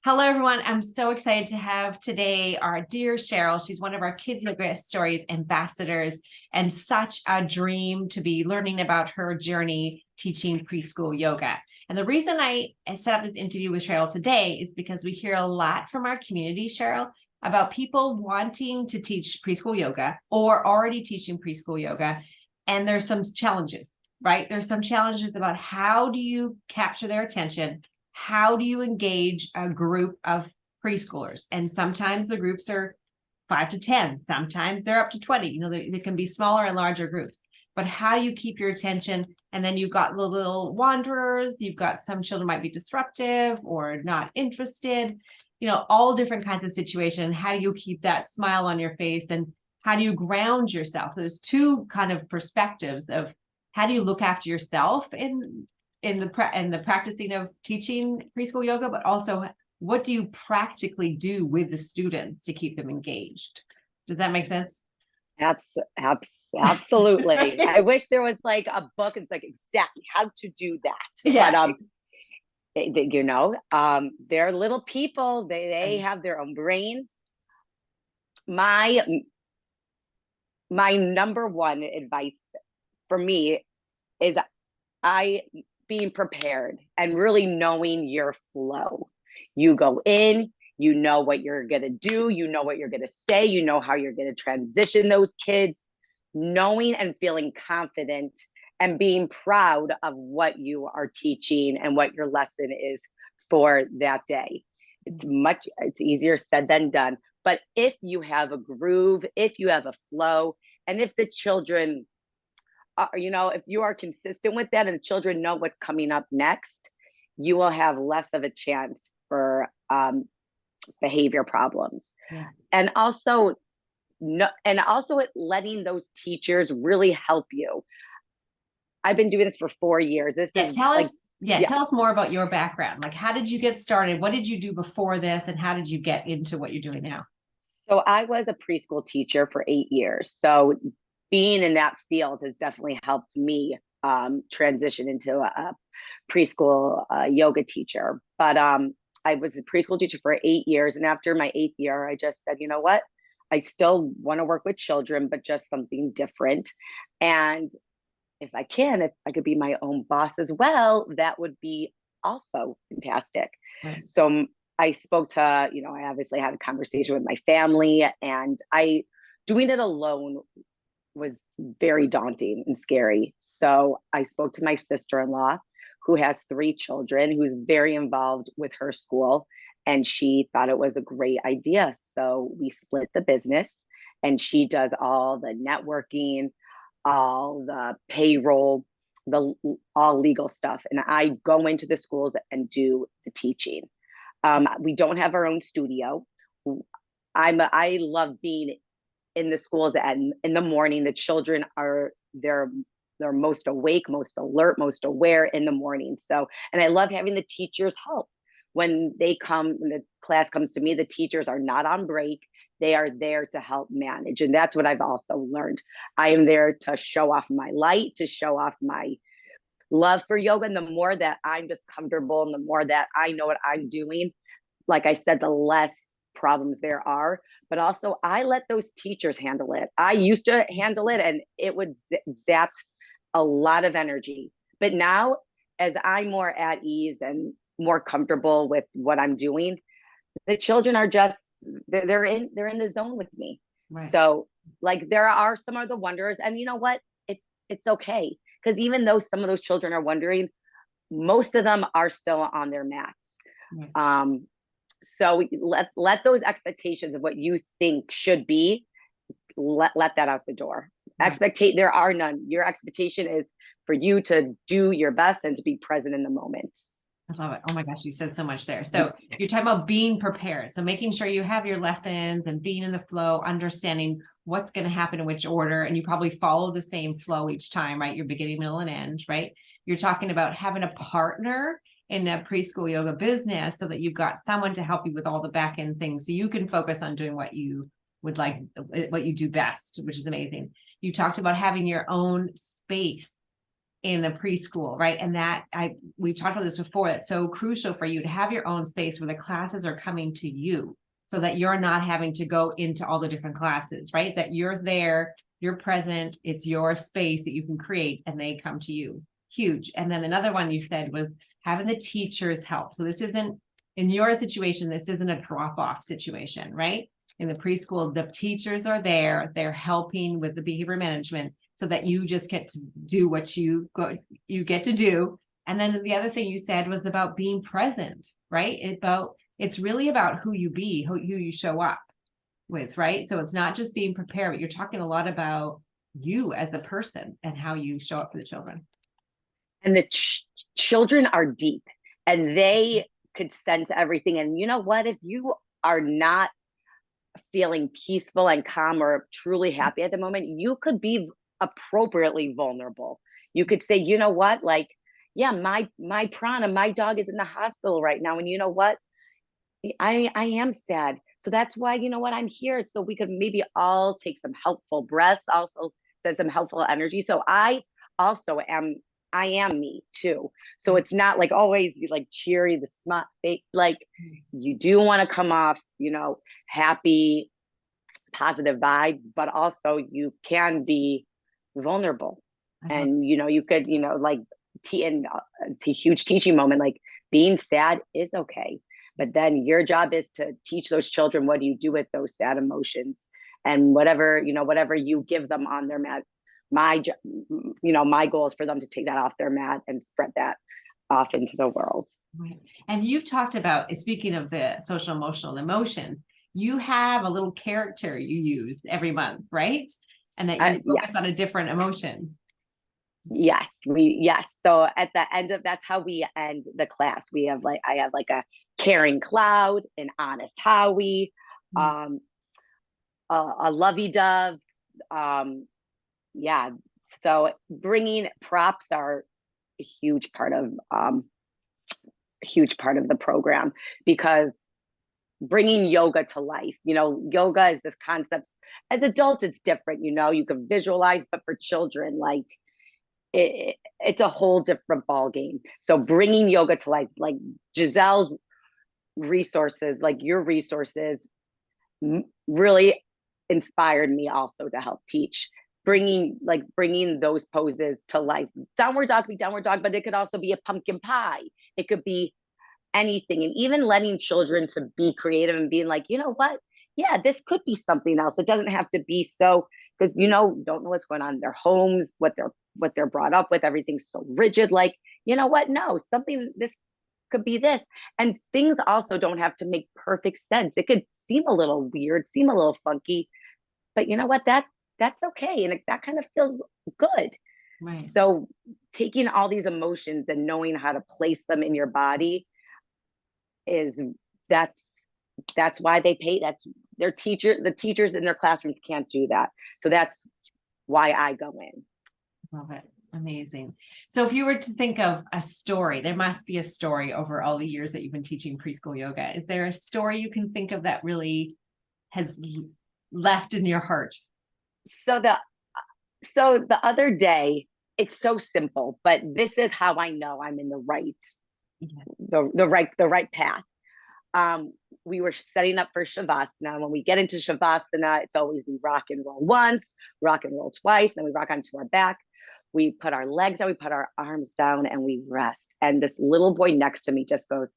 Hello, everyone. I'm so excited to have today our dear Cheryl. She's one of our Kids Yoga Stories ambassadors and such a dream to be learning about her journey teaching preschool yoga. And the reason I set up this interview with Cheryl today is because we hear a lot from our community, Cheryl, about people wanting to teach preschool yoga or already teaching preschool yoga. And there's some challenges, right? There's some challenges about how do you capture their attention? How do you engage a group of preschoolers? And sometimes the groups are 5 to 10, sometimes they're up to 20. They can be smaller and larger groups. But how do you keep your attention? And then you've got the little wanderers, you've got some children might be disruptive or not interested, all different kinds of situations. How do you keep that smile on your face? And how do you ground yourself? So there's two kind of perspectives of how do you look after yourself in the practicing of teaching preschool yoga, but also what do you practically do with the students to keep them engaged? Does that make sense? Absolutely. I wish there was like a book. It's like exactly how to do that. Yeah. They're little people. They have their own brains. My number one advice for me is being prepared and really knowing your flow. You go in, you know what you're going to do, you know what you're going to say, you know how you're going to transition those kids, knowing and feeling confident and being proud of what you are teaching and what your lesson is for that day. It's easier said than done. But if you have a groove, if you have a flow, and if the children if you are consistent with that and the children know what's coming up next, you will have less of a chance for behavior problems. Yeah. And also letting those teachers really help you. I've been doing this for 4 years. Tell us more about your background. Like, how did you get started? What did you do before this? And how did you get into what you're doing now? So I was a preschool teacher for 8 years. So being in that field has definitely helped me transition into a preschool yoga teacher. But I was a preschool teacher for 8 years. And after my 8th year, I just said, you know what? I still want to work with children, but just something different. And if I could be my own boss as well, that would be also fantastic. Right. So I spoke to, I obviously had a conversation with my family, and doing it alone was very daunting and scary. So I spoke to my sister-in-law, who has 3 children, who's very involved with her school, and she thought it was a great idea. So we split the business, and she does all the networking, all the payroll, all legal stuff. And I go into the schools and do the teaching. We don't have our own studio. I love being in the schools and in the morning. The children they're most awake, most alert, most aware in the morning. So, and I love having the teachers help when the class comes to me. The teachers are not on break. They are there to help manage. And that's what I've also learned. I am there to show off my light, to show off my love for yoga. And the more that I'm just comfortable and the more that I know what I'm doing, like I said, the less problems there are. But also I let those teachers handle it. I used to handle it and it would zap a lot of energy. But now, as I'm more at ease and more comfortable with what I'm doing, the children are just they're in the zone with me. Right. So like there are some of the wonders, and you know what? It's okay, because even though some of those children are wondering, most of them are still on their mats. Right. So let those expectations of what you think should be, let that out the door. Right. There are none. Your expectation is for you to do your best and to be present in the moment. I love it. Oh my gosh, you said so much there. So you're talking about being prepared. So making sure you have your lessons and being in the flow, understanding what's going to happen in which order. And you probably follow the same flow each time, right? Your beginning, middle, and end, right? You're talking about having a partner in a preschool yoga business so that you've got someone to help you with all the back end things. So you can focus on doing what you would like, what you do best, which is amazing. You talked about having your own space in a preschool, right? And we've talked about this before, that's so crucial for you to have your own space where the classes are coming to you so that you're not having to go into all the different classes, right? That you're there, you're present, it's your space that you can create and they come to you. Huge. And then another one you said was having the teachers help. So this isn't, in your situation, this isn't a drop-off situation, right? In the preschool, the teachers are there, they're helping with the behavior management so that you just get to do what you get to do. And then the other thing you said was about being present, right? It's really about who you be, who you show up with, right? So it's not just being prepared, but you're talking a lot about you as the person and how you show up for the children. And the children are deep and they could sense everything. And you know what? If you are not feeling peaceful and calm or truly happy at the moment, you could be appropriately vulnerable. You could say, you know what? Like, yeah, my prana, my dog is in the hospital right now. And you know what? I am sad. So that's why, you know what, I'm here. So we could maybe all take some helpful breaths, also send some helpful energy. So I am me too. So it's not like always like cheery, the smart face. Like you do want to come off, happy, positive vibes, but also you can be vulnerable. And, you could, like it's a huge teaching moment, like being sad is okay. But then your job is to teach those children, what do you do with those sad emotions and whatever you give them on their mat. My goal is for them to take that off their mat and spread that off into the world. Right. And you've talked about, speaking of the social emotional emotion, you have a little character you use every month, right? And that you focus on a different emotion. Yes. So at the end of, that's how we end the class. I have like a caring cloud, an honest Howie, a lovey-dove. So bringing props are a huge part of the program, because bringing yoga to life, yoga is this concept. As adults, it's different, you can visualize, but for children, like it's a whole different ball game. So bringing yoga to life, like Giselle's resources, like your resources, really inspired me also to help teach. Bringing those poses to life. Downward dog be downward dog, but it could also be a pumpkin pie. It could be anything, and even letting children to be creative and being like, you know what? Yeah, this could be something else. It doesn't have to be so, because don't know what's going on in their homes, what they're brought up with. Everything's so rigid. Like, you know what? No, this could be this. And things also don't have to make perfect sense. It could seem a little weird, seem a little funky, but you know what? That's okay. And that kind of feels good. Right. So taking all these emotions and knowing how to place them in your body that's why they pay. That's the teachers in their classrooms can't do that. So that's why I go in. Love it. Amazing. So if you were to think of a story, there must be a story over all the years that you've been teaching preschool yoga. Is there a story you can think of that really has left in your heart? So the other day, it's so simple, but this is how I know I'm in the right, the right path. We were setting up for Shavasana. When we get into Shavasana, it's always we rock and roll once, rock and roll twice, then we rock onto our back. We put our legs out, we put our arms down, and we rest. And this little boy next to me just goes,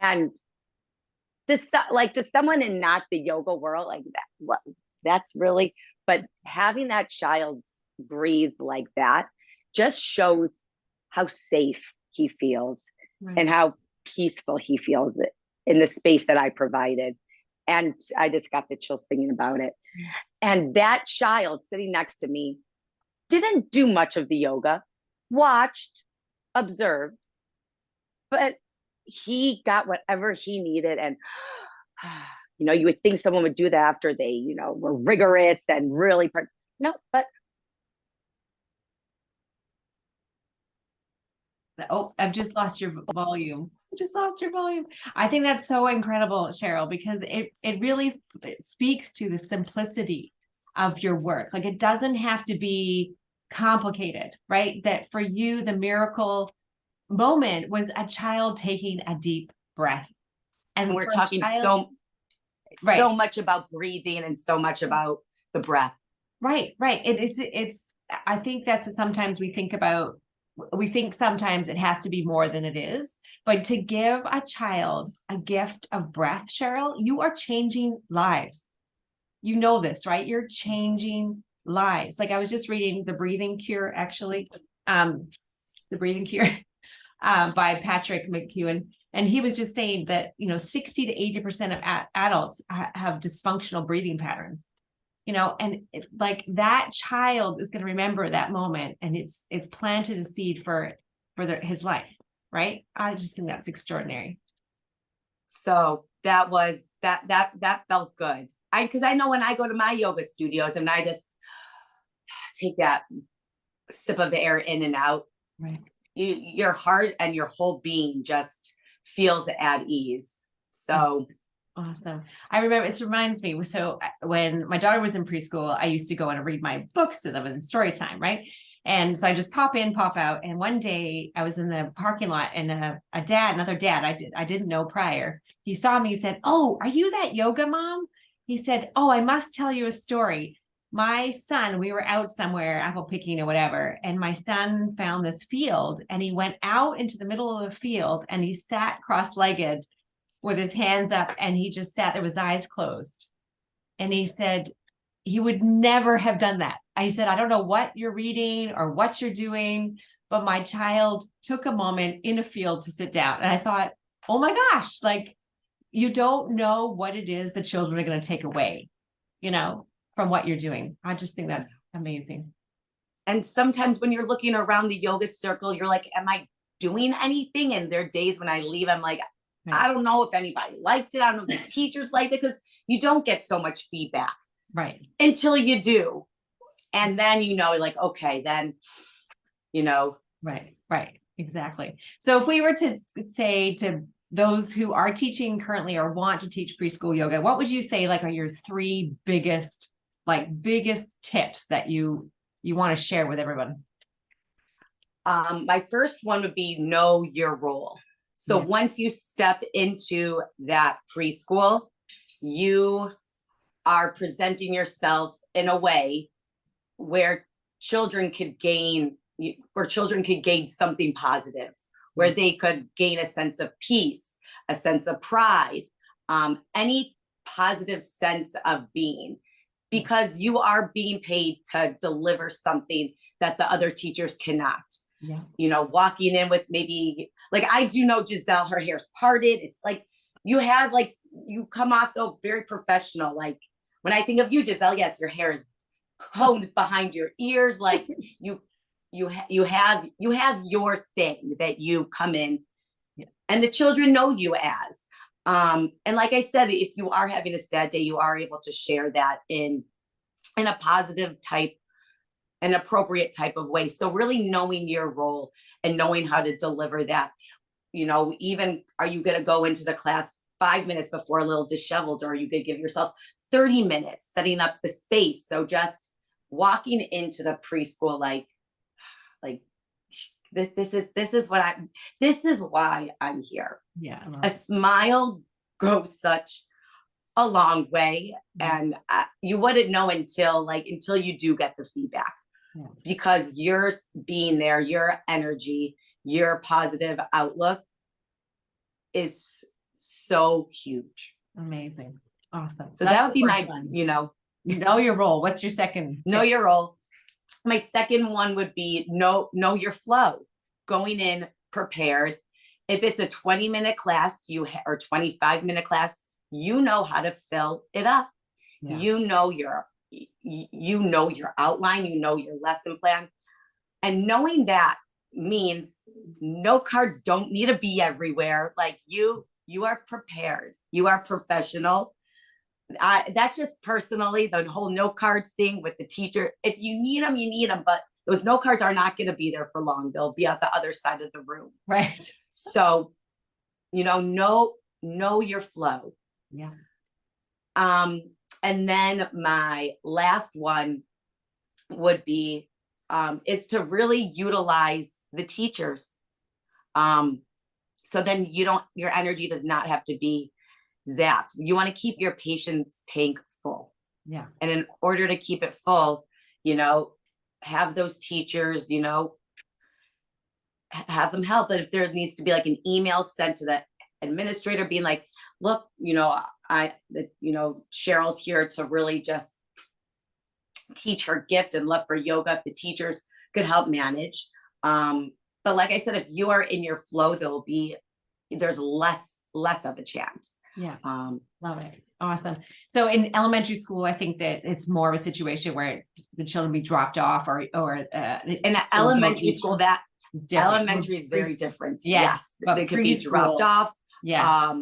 and to someone in not the yoga world, like that, that's really, but having that child breathe like that just shows how safe he feels, right, and how peaceful he feels in the space that I provided. And I just got the chills thinking about it. And that child sitting next to me didn't do much of the yoga, watched, observed, but he got whatever he needed. And, you would think someone would do that after they, were rigorous and really, no, but. Oh, I've just lost your volume. I think that's so incredible, Cheryl, because it really speaks to the simplicity of your work. Like, it doesn't have to be complicated, right? That for you, the miracle moment was a child taking a deep breath. And And we're for talking a child, so much about breathing and so much about the breath. Right. It's, I think that's sometimes we think sometimes it has to be more than it is, but to give a child a gift of breath, Cheryl, you are changing lives. You know this, right? You're changing lives. Like, I was just reading The Breathing Cure, actually, The Breathing Cure, by Patrick McEwen. And he was just saying that, 60 to 80% of adults have dysfunctional breathing patterns, and like, that child is going to remember that moment, and it's planted a seed for his life. Right. I just think that's extraordinary. So that felt good. Because I know when I go to my yoga studios and I just take that sip of air in and out, Right. Your heart and your whole being just feels at ease. So awesome. I remember, it reminds me, so when my daughter was in preschool, I used to go and read my books to them in story time, right? And so I just pop in, pop out. And one day I was in the parking lot, and another dad I didn't know prior, he saw me, he said, "Oh, are you that yoga mom?" He said, "Oh, I must tell you a story. My son, we were out somewhere apple picking or whatever, and my son found this field, and he went out into the middle of the field, and he sat cross-legged with his hands up, and he just sat there with his eyes closed. And he said he would never have done that." I said, "I don't know what you're reading or what you're doing, but my child took a moment in a field to sit down." And I thought, oh my gosh, like, you don't know what it is the children are going to take away, from what you're doing. I just think that's amazing. And sometimes when you're looking around the yoga circle, you're like, am I doing anything? And there are days when I leave, I'm like, I don't know if anybody liked it. I don't know if the teachers liked it, because you don't get so much feedback. Right. Until you do. And then, like, okay, then, Right. Exactly. So if we were to say to those who are teaching currently or want to teach preschool yoga, what would you say, like, are your three biggest tips that you want to share with everyone? My first one would be know your role. So once you step into that preschool, you are presenting yourself in a way where children could gain something positive, where they could gain a sense of peace, a sense of pride, any positive sense of being, because you are being paid to deliver something that the other teachers cannot. Yeah. Walking in with, maybe, like, I do know Giselle, her hair's parted. It's like, you come off though very professional. Like, when I think of you, Giselle, yes, your hair is combed behind your ears. Like, you have your thing that you come in, and the children know you as. And like I said, if you are having a sad day, you are able to share that in a positive type, an appropriate type of way. So really knowing your role and knowing how to deliver that. Even, are you going to go into the class 5 minutes before a little disheveled, or are you going to give yourself 30 minutes setting up the space? So just walking into the preschool, like this is why I'm here. Yeah. A smile goes such a long way. And you wouldn't know until you do get the feedback, because you're being there, your energy, your positive outlook is so huge. Amazing. Awesome. So that would be my, know your role. What's your second know tip? your role. My second one would be know your flow, going in prepared. If it's a 20-minute class, or 25-minute class, you know how to fill it up. Yeah. You know your outline, you know your lesson plan. And knowing that means no cards don't need to be everywhere. Like, you are prepared. You are professional. That's just personally the whole no cards thing with the teacher. If you need them, you need them. But those no cards are not going to be there for long. They'll be at the other side of the room. Right. So, know your flow. Yeah. And then my last one would be is to really utilize the teachers. So then your energy does not have to be zapped. You want to keep your patient's tank full. Yeah. And in order to keep it full, have those teachers, have them help. But if there needs to be like an email sent to the administrator being like, look, Cheryl's here to really just teach her gift and love for yoga, if the teachers could help manage. But like I said, if you are in your flow, there's less of a chance. Yeah. Love it. Awesome. So in elementary school, I think that it's more of a situation where the children be dropped off or in elementary school, that elementary is very different. Yes. They could be dropped off. Yeah.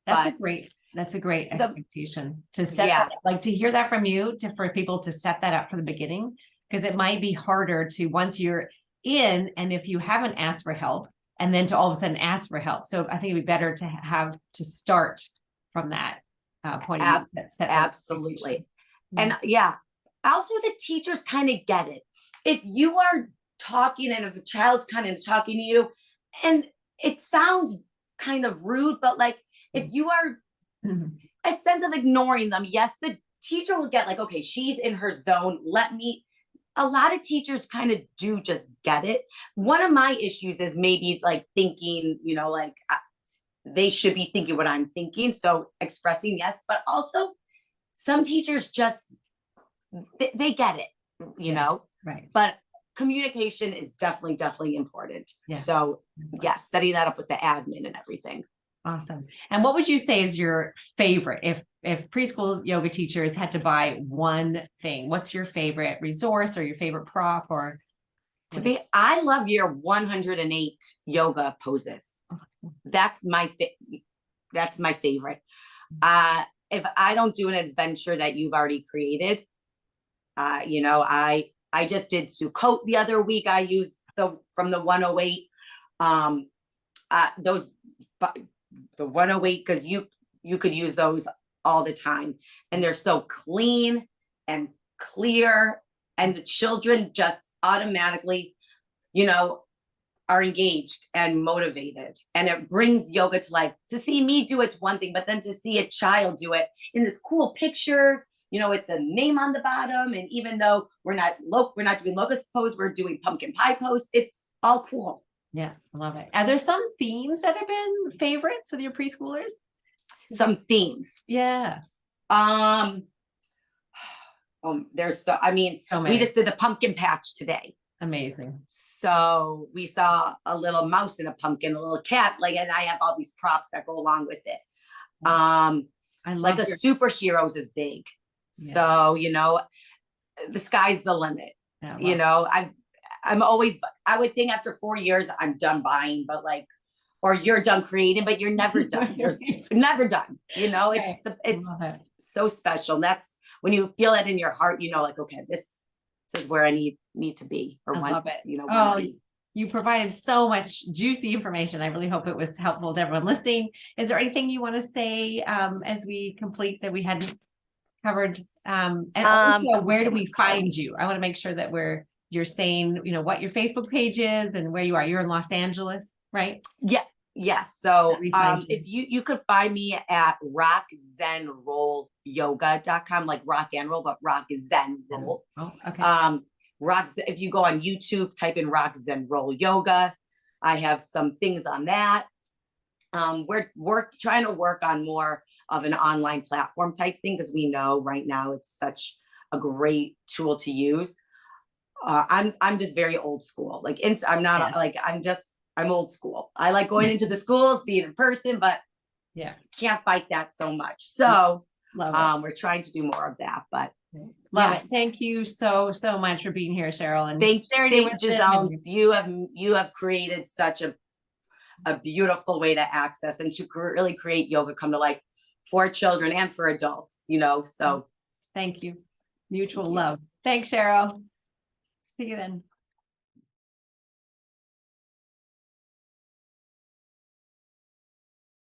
That's a great expectation to set that, like to hear that from you, for people to set that up from the beginning, because it might be harder to, once you're in, and if you haven't asked for help and then to all of a sudden ask for help. So I think it'd be better to have to start from that point of view. Absolutely. And also the teachers kind of get it. If you are talking and if a child's kind of talking to you and it sounds kind of rude, but like if you are a sense of ignoring them, yes, the teacher will get like, okay, she's in her zone. A lot of teachers kind of do just get it. One of my issues is maybe like thinking, they should be thinking what I'm thinking. So expressing yes, but also some teachers just, they get it, Right. But communication is definitely important. Yeah. So yes, setting that up with the admin and everything. Awesome. And what would you say is your favorite? If preschool yoga teachers had to buy one thing, what's your favorite resource or your favorite prop? Or I love your 108 yoga poses. That's my favorite. If I don't do an adventure that you've already created, I just did Sukkot the other week. I used from the 108, the 108, because you could use those all the time, and they're so clean and clear, and the children just automatically, are engaged and motivated, and it brings yoga to life. To see me do it's one thing, but then to see a child do it in this cool picture, with the name on the bottom, and even though we're not doing locust pose, we're doing pumpkin pie pose. It's all cool. Yeah, I love it. Are there some themes that have been favorites with your preschoolers? Some themes. Yeah. There's so many. We just did the pumpkin patch today. Amazing. So we saw a little mouse in a pumpkin, a little cat, and I have all these props that go along with it. I love the superheroes is big. Yeah. So, the sky's the limit. Yeah, I'm always, I would think after 4 years, I'm done buying, but or you're done creating, but you're never done. You're never done. It's so special. That's when you feel it in your heart, okay, this is where I need to be, or I love it. You provided so much juicy information. I really hope it was helpful to everyone listening. Is there anything you want to say as we complete that we hadn't covered? And also, where do we find you? I want to make sure that you're saying, what your Facebook page is and where you are. You're in Los Angeles, right? Yeah. Yes. So if you could find me at rockzenrollyoga.com, like rock and roll, but rock zen roll. Oh, okay. If you go on YouTube, type in Rock Zen Roll Yoga. I have some things on that. We're trying to work on more of an online platform type thing, because we know right now it's such a great tool to use. I'm just very old school. I'm not I'm old school. I like going into the schools, being in person, but can't fight that so much. So we're trying to do more of that, but love it. Thank you so much for being here, Cheryl. And thank Giselle. You have created such a beautiful way to access and to really create yoga come to life for children and for adults, so thank you. Mutual love. Thanks, Cheryl. See you then.